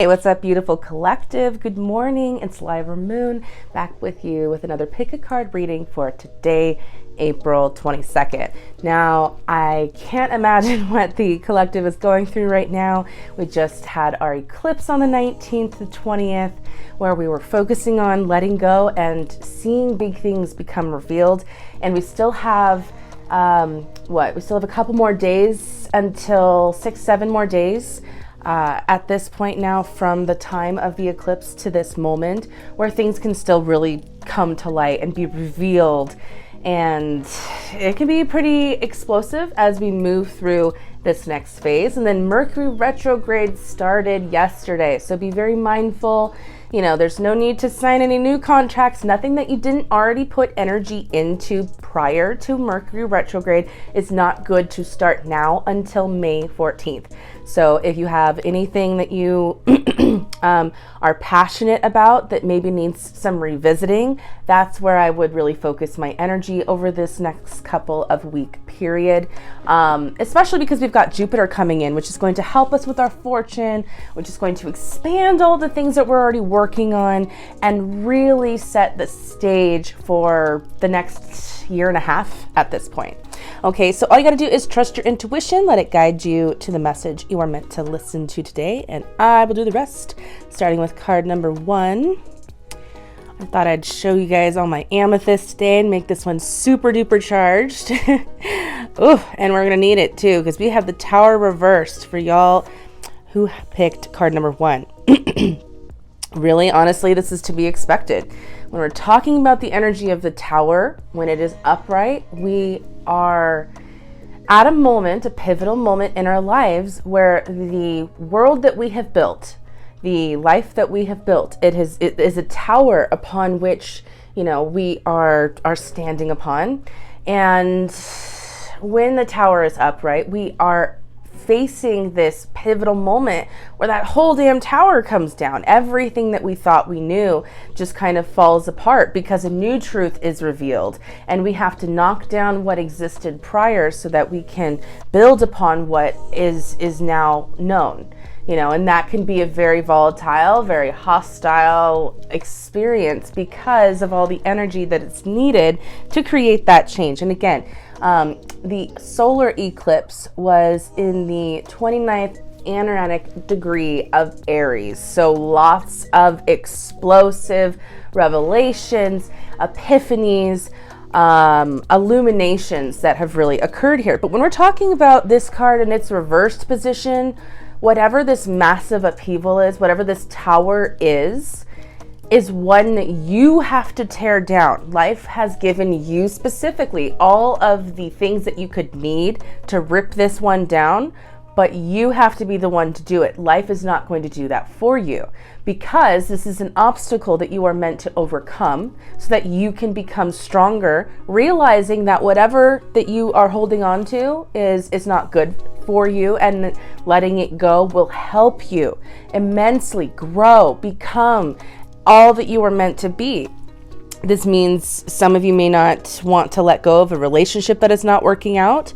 Hey, what's up, beautiful collective? Good morning. It's Lyra Moon back with you with another pick a card reading for today, April 22nd. Now, I can't imagine what the collective is going through right now. We just had our eclipse on the 19th to 20th, where we were focusing on letting go and seeing big things become revealed. And we still have we still have a couple more days until 6-7 more days at this point now from the time of the eclipse to this moment, where things can still really come to light and be revealed. And it can be pretty explosive as we move through this next phase. And then Mercury retrograde started yesterday, so be very mindful. You know, there's no need to sign any new contracts. Nothing that you didn't already put energy into prior to Mercury retrograde is not good to start now until May 14th. So if you have anything that you are passionate about that maybe needs some revisiting, that's where I would really focus my energy over this next couple of week period, especially because we've got Jupiter coming in, which is going to help us with our fortune, which is going to expand all the things that we're already working on and really set the stage for the next year and a half at this point. Okay, so all you got to do is trust your intuition, let it guide you to the message you are meant to listen to today, and I will do the rest, starting with card number 1. I thought I'd show you guys all my amethyst today and make this one super duper charged. Ooh, and we're going to need it too, because we have the Tower reversed for y'all who picked card number 1. Really, honestly, this is to be expected. When we're talking about the energy of the Tower, when it is upright, we are at a moment, a pivotal moment in our lives where the world that we have built, the life that we have built, it is a tower upon which, you know, we are standing upon. And when the tower is upright, we are facing this pivotal moment where that whole damn tower comes down. Everything that we thought we knew just kind of falls apart because a new truth is revealed, and we have to knock down what existed prior so that we can build upon what is now known. You know, and that can be a very volatile, very hostile experience because of all the energy that is needed to create that change. And again, the solar eclipse was in the 29th aneretic degree of Aries. So lots of explosive revelations, epiphanies, illuminations that have really occurred here. But when we're talking about this card in its reversed position, whatever this massive upheaval is, whatever this tower is one that you have to tear down. Life has given you specifically all of the things that you could need to rip this one down, but you have to be the one to do it. Life is not going to do that for you, because this is an obstacle that you are meant to overcome so that you can become stronger, realizing that whatever that you are holding on to is not good for you, and letting it go will help you immensely grow, become all that you are meant to be. This means some of you may not want to let go of a relationship that is not working out,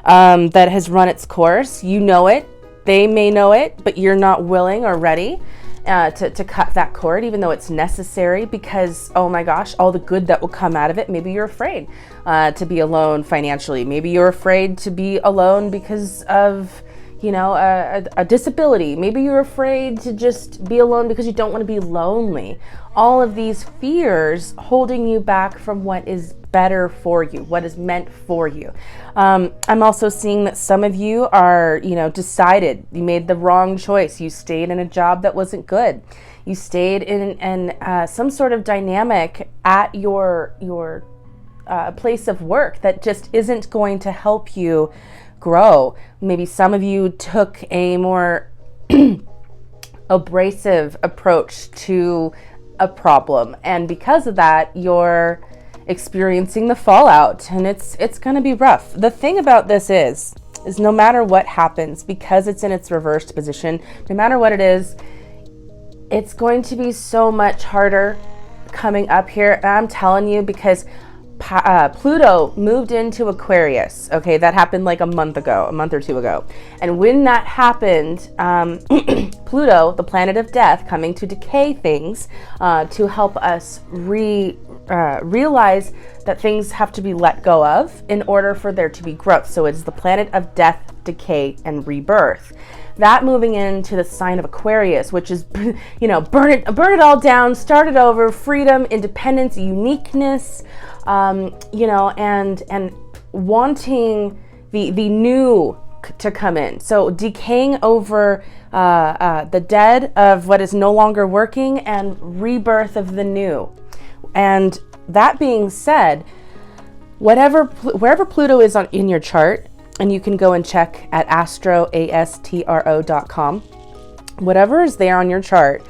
that has run its course. You know it, they may know it, but you're not willing or ready to cut that cord, even though it's necessary, because, oh my gosh, all the good that will come out of it. Maybe you're afraid to be alone financially. Maybe you're afraid to be alone because of, you know, a disability. Maybe you're afraid to just be alone because you don't want to be lonely. All of these fears holding you back from what is better for you, what is meant for you. I'm also seeing that some of you are, you know, decided you made the wrong choice. You stayed in a job that wasn't good. You stayed in some sort of dynamic at your place of work that just isn't going to help you grow. Maybe some of you took a more abrasive approach to a problem, and because of that, you're experiencing the fallout, and it's going to be rough. The thing about this is no matter what happens, because it's in its reversed position, no matter what it is, it's going to be so much harder coming up here. And I'm telling you, because Pluto moved into Aquarius. Okay, that happened like a month or two ago. And when that happened, Pluto, the planet of death, coming to decay things, to help us realize that things have to be let go of in order for there to be growth. So it's the planet of death, decay, and rebirth. That moving into the sign of Aquarius, which is, burn it all down, start it over, freedom, independence, uniqueness, and wanting the new to come in. So decaying over the dead of what is no longer working and rebirth of the new. And that being said, wherever Pluto is in your chart, and you can go and check at astro.com. Whatever is there on your chart,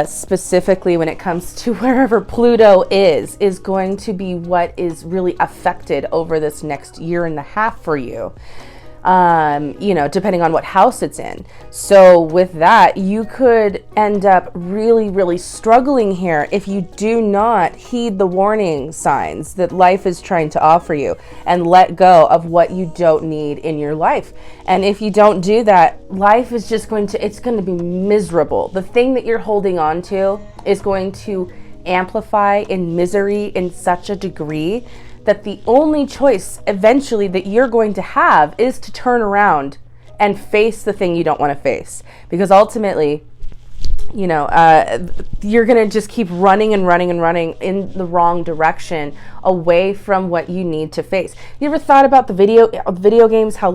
specifically when it comes to wherever Pluto is going to be what is really affected over this next year and a half for you. Depending on what house it's in. So with that, you could end up really, really struggling here if you do not heed the warning signs that life is trying to offer you and let go of what you don't need in your life. And if you don't do that, life is just it's going to be miserable. The thing that you're holding on to is going to amplify in misery in such a degree that the only choice eventually that you're going to have is to turn around and face the thing you don't want to face. Because ultimately, you're going to just keep running and running and running in the wrong direction away from what you need to face. You ever thought about the video games, how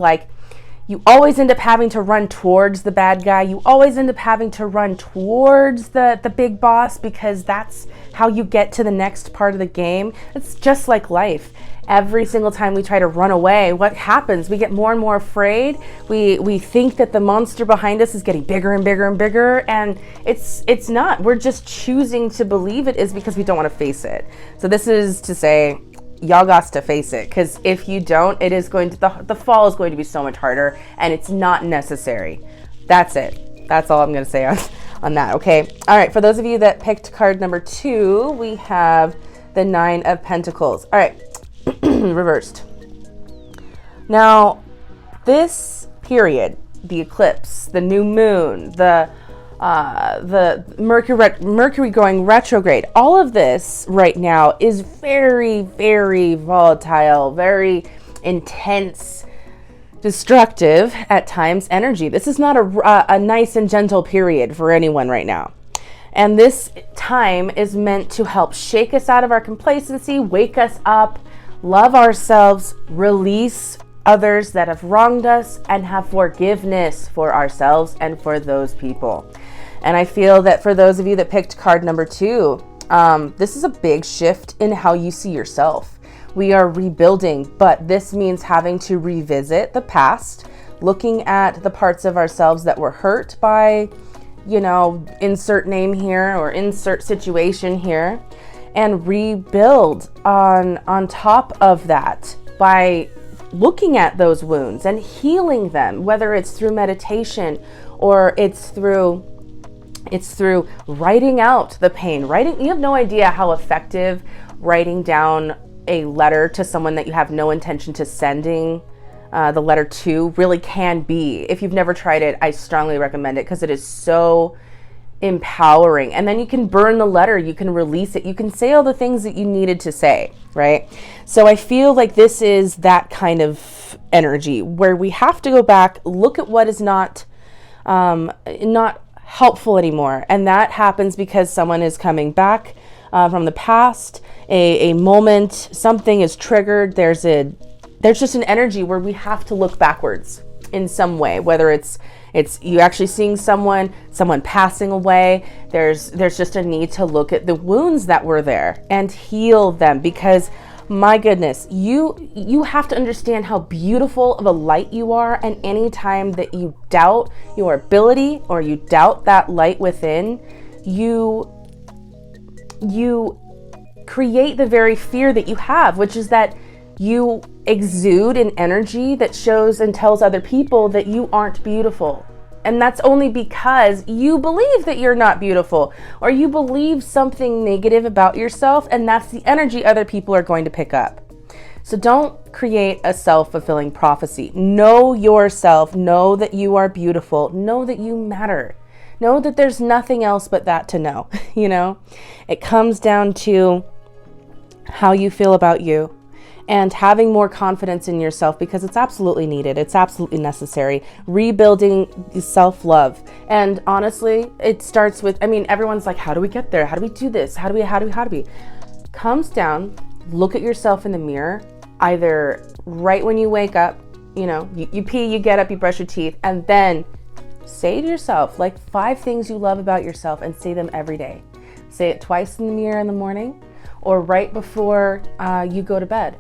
you always end up having to run towards the bad guy. You always end up having to run towards the big boss because that's how you get to the next part of the game. It's just like life. Every single time we try to run away, what happens? We get more and more afraid. We think that the monster behind us is getting bigger and bigger and bigger, and it's not. We're just choosing to believe it is because we don't want to face it. So this is to say, y'all got to face it, because if you don't, it is going to the fall is going to be so much harder, and it's not necessary. That's it. That's all I'm going to say on that. Okay. All right. For those of you that picked card number 2, we have the 9 of Pentacles. All right. Reversed. Now, this period, the eclipse, the new moon, the Mercury going retrograde, all of this right now is very, very volatile, very intense, destructive at times energy. This is not a nice and gentle period for anyone right now. And this time is meant to help shake us out of our complacency, wake us up, love ourselves, release others that have wronged us, and have forgiveness for ourselves and for those people. And I feel that for those of you that picked card number 2, this is a big shift in how you see yourself. We are rebuilding, but this means having to revisit the past, looking at the parts of ourselves that were hurt by, insert name here or insert situation here, and rebuild on top of that by looking at those wounds and healing them, whether it's through meditation or it's through writing out the pain. You have no idea how effective writing down a letter to someone that you have no intention to sending the letter to really can be. If you've never tried it, I strongly recommend it because it is so empowering. And then you can burn the letter, you can release it, you can say all the things that you needed to say, right? So I feel like this is that kind of energy where we have to go back, look at what is not helpful anymore. And that happens because someone is coming back from the past, a moment, something is triggered. There's just an energy where we have to look backwards in some way, whether it's you actually seeing someone passing away. There's just a need to look at the wounds that were there and heal them, because my goodness, you have to understand how beautiful of a light you are, and any time that you doubt your ability or you doubt that light within, you create the very fear that you have, which is that you exude an energy that shows and tells other people that you aren't beautiful. And that's only because you believe that you're not beautiful, or you believe something negative about yourself, and that's the energy other people are going to pick up. So don't create a self-fulfilling prophecy. Know yourself. Know that you are beautiful. Know that you matter. Know that there's nothing else but that to know. It comes down to how you feel about you and having more confidence in yourself, because it's absolutely needed. It's absolutely necessary. Rebuilding self-love. And honestly, it starts with, everyone's like, how do we get there? How do we do this? How do we? Comes down, look at yourself in the mirror, either right when you wake up, you pee, you get up, you brush your teeth, and then say to yourself like 5 things you love about yourself, and say them every day. Say it twice in the mirror in the morning, or right before you go to bed.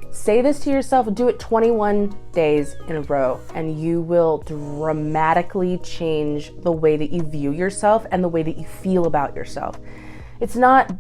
Say this to yourself, do it 21 days in a row, and you will dramatically change the way that you view yourself and the way that you feel about yourself. It's not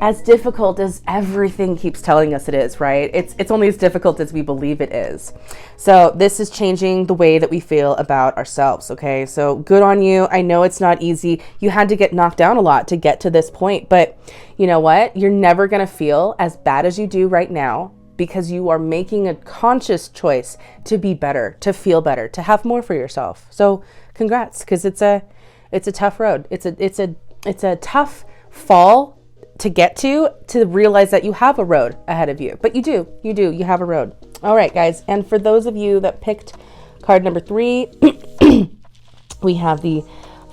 as difficult as everything keeps telling us it is, right? It's only as difficult as we believe it is. So this is changing the way that we feel about ourselves, okay? So good on you. I know it's not easy. You had to get knocked down a lot to get to this point, but you know what? You're never going to feel as bad as you do right now, because you are making a conscious choice to be better, to feel better, to have more for yourself. So congrats, because it's a tough road. It's a tough fall to get to realize that you have a road ahead of you. But you have a road. All right, guys. And for those of you that picked card number 3, we have the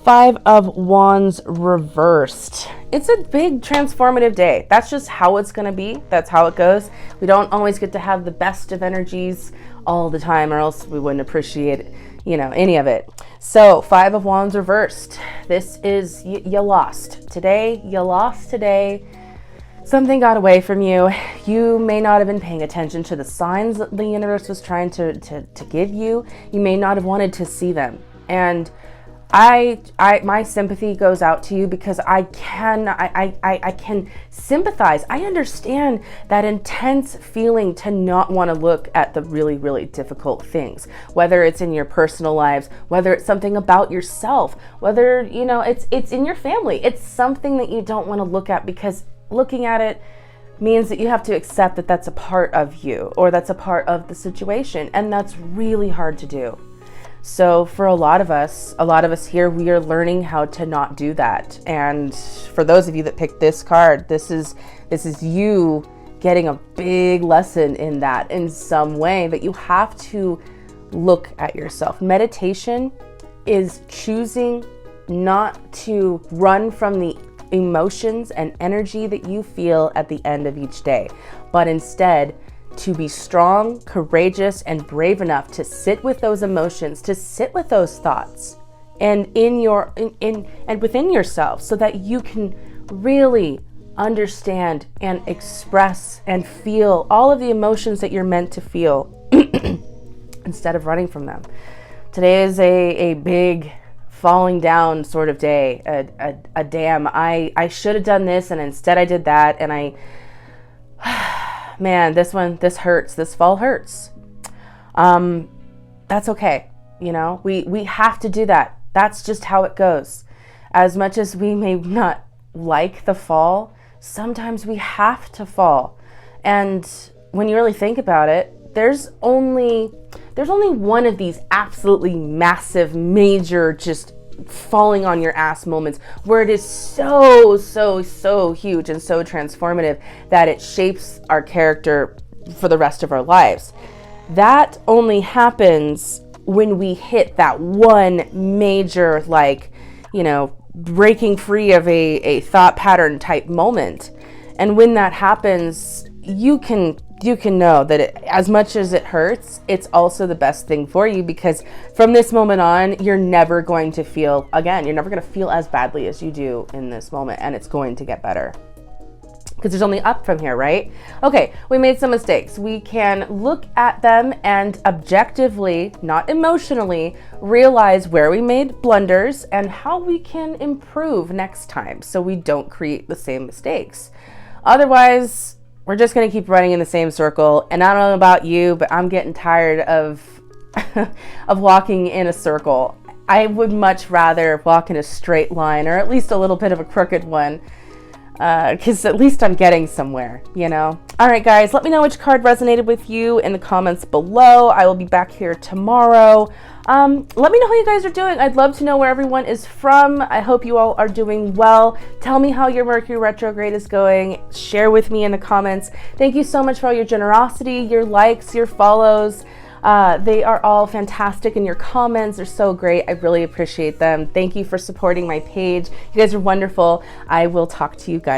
5 of Wands reversed. It's a big transformative day. That's just how it's going to be. That's how it goes. We don't always get to have the best of energies all the time, or else we wouldn't appreciate any of it. So 5 of Wands reversed. This is, you lost today. You lost today. Something got away from you. You may not have been paying attention to the signs that the universe was trying to give you. You may not have wanted to see them. And my sympathy goes out to you, because I can sympathize. I understand that intense feeling to not want to look at the really, really difficult things, whether it's in your personal lives, whether it's something about yourself, whether, it's in your family. It's something that you don't want to look at, because looking at it means that you have to accept that that's a part of you, or that's a part of the situation. And that's really hard to do. So for a lot of us here, we are learning how to not do that. And for those of you that picked this card, this is you getting a big lesson in that in some way, that you have to look at yourself. Meditation is choosing not to run from the emotions and energy that you feel at the end of each day, but instead to be strong, courageous, and brave enough to sit with those emotions, to sit with those thoughts, and and within yourself, so that you can really understand and express and feel all of the emotions that you're meant to feel instead of running from them. Today is a big falling down sort of day, a damn, I should have done this, and instead I did that, and man, this hurts. This fall hurts. That's okay. We have to do that. That's just how it goes. As much as we may not like the fall, sometimes we have to fall. And when you really think about it, there's only one of these absolutely massive, major, just falling on your ass moments where it is so huge and so transformative that it shapes our character for the rest of our lives. That only happens when we hit that one major, breaking free of a thought pattern type moment. And when that happens, you can know that as much as it hurts, it's also the best thing for you, because from this moment on, you're never going to feel as badly as you do in this moment, and it's going to get better. Because there's only up from here, right? Okay, we made some mistakes. We can look at them and objectively, not emotionally, realize where we made blunders and how we can improve next time so we don't create the same mistakes. Otherwise, we're just going to keep running in the same circle. And I don't know about you, but I'm getting tired of of walking in a circle. I would much rather walk in a straight line, or at least a little bit of a crooked one, because at least I'm getting somewhere, you know? All right, guys, let me know which card resonated with you in the comments below. I will be back here tomorrow. Let me know how you guys are doing. I'd love to know where everyone is from. I hope you all are doing well. Tell me how your Mercury retrograde is going. Share with me in the comments. Thank you so much for all your generosity, your likes, your follows. They are all fantastic, and your comments are so great. I really appreciate them. Thank you for supporting my page. You guys are wonderful. I will talk to you guys